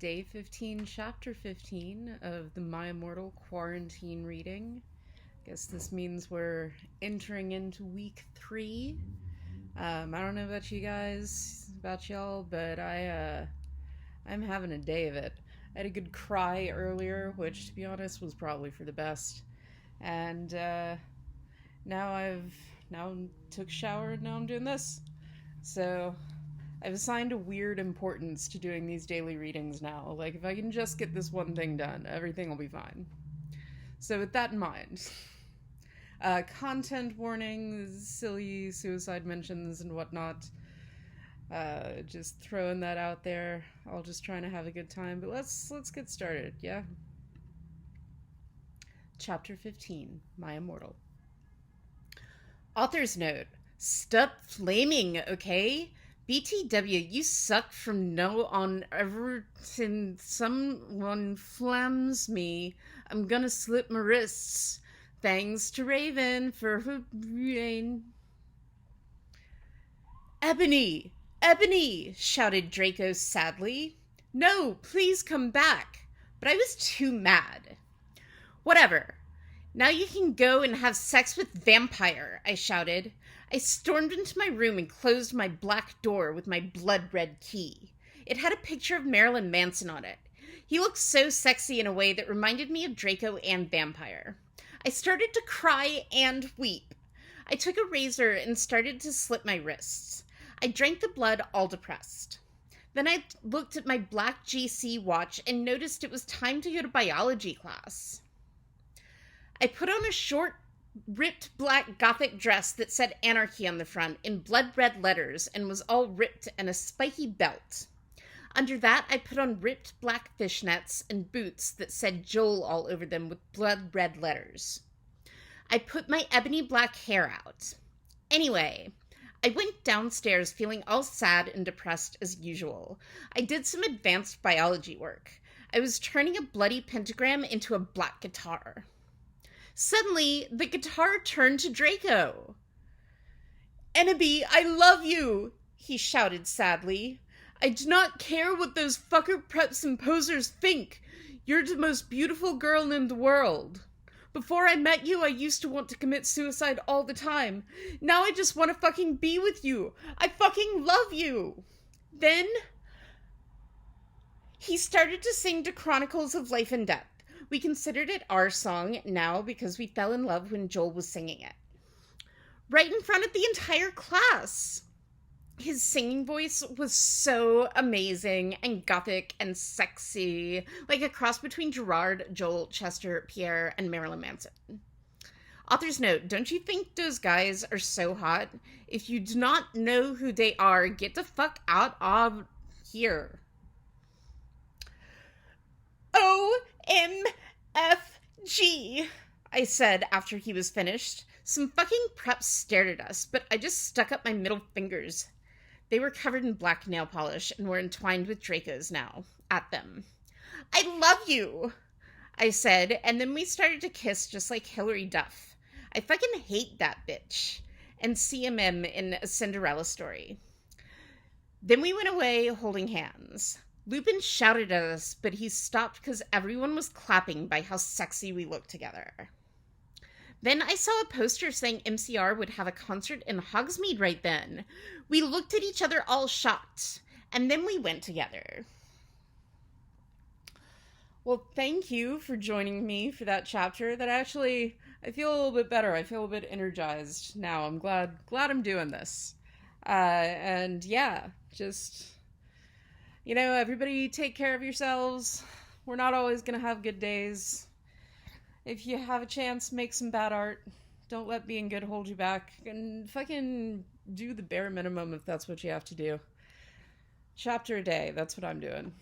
Day 15, Chapter 15 of the My Immortal quarantine reading. Guess this means we're entering into week 3. I don't know about you guys, about y'all, but I'm having a day of it. I had a good cry earlier, which, to be honest, was probably for the best. And now took a shower and now I'm doing this. So I've assigned a weird importance to doing these daily readings now. Like, if I can just get this one thing done, everything will be fine. So with that in mind, content warnings, silly suicide mentions and whatnot. Just throwing that out there. All just trying to have a good time. But let's get started, yeah? Chapter 15, My Immortal. Author's note. Stop flaming, okay? BTW, you suck from now on. Ever since someone flams me, I'm gonna slip my wrists. Thanks to Raven for her brain. Ebony! Ebony! Shouted Draco sadly. No, please come back. But I was too mad. Whatever. Now you can go and have sex with vampire, I shouted. I stormed into my room and closed my black door with my blood-red key. It had a picture of Marilyn Manson on it. He looked so sexy in a way that reminded me of Draco and vampire. I started to cry and weep. I took a razor and started to slit my wrists. I drank the blood all depressed. Then I looked at my black GC watch and noticed it was time to go to biology class. I put on a short, ripped black gothic dress that said anarchy on the front in blood-red letters and was all ripped and a spiky belt. Under that, I put on ripped black fishnets and boots that said Joel all over them with blood-red letters. I put my ebony black hair out. Anyway, I went downstairs feeling all sad and depressed as usual. I did some advanced biology work. I was turning a bloody pentagram into a black guitar. Suddenly, the guitar turned to Draco. Enemy, I love you, he shouted sadly. I do not care what those fucker preps and posers think. You're the most beautiful girl in the world. Before I met you, I used to want to commit suicide all the time. Now I just want to fucking be with you. I fucking love you. Then he started to sing the Chronicles of Life and Death. We considered it our song now because we fell in love when Joel was singing it. Right in front of the entire class. His singing voice was so amazing and gothic and sexy, like a cross between Gerard, Joel, Chester, Pierre, and Marilyn Manson. Author's note, don't you think those guys are so hot? If you do not know who they are, get the fuck out of here. OMFG, I said after he was finished. Some fucking preps stared at us, but I just stuck up my middle fingers. They were covered in black nail polish and were entwined with Dracos now. At them. I love you, I said, and then we started to kiss just like Hilary Duff. I fucking hate that bitch. And CMM in A Cinderella Story. Then we went away holding hands. Lupin shouted at us, but he stopped because everyone was clapping by how sexy we looked together. Then I saw a poster saying MCR would have a concert in Hogsmeade right then. We looked at each other all shocked, and then we went together. Well, thank you for joining me for that chapter. That actually, I feel a little bit better. I feel a bit energized now. I'm glad I'm doing this. And yeah, just, everybody take care of yourselves. We're not always going to have good days. If you have a chance, make some bad art. Don't let being good hold you back. And fucking do the bare minimum if that's what you have to do. Chapter a day, that's what I'm doing.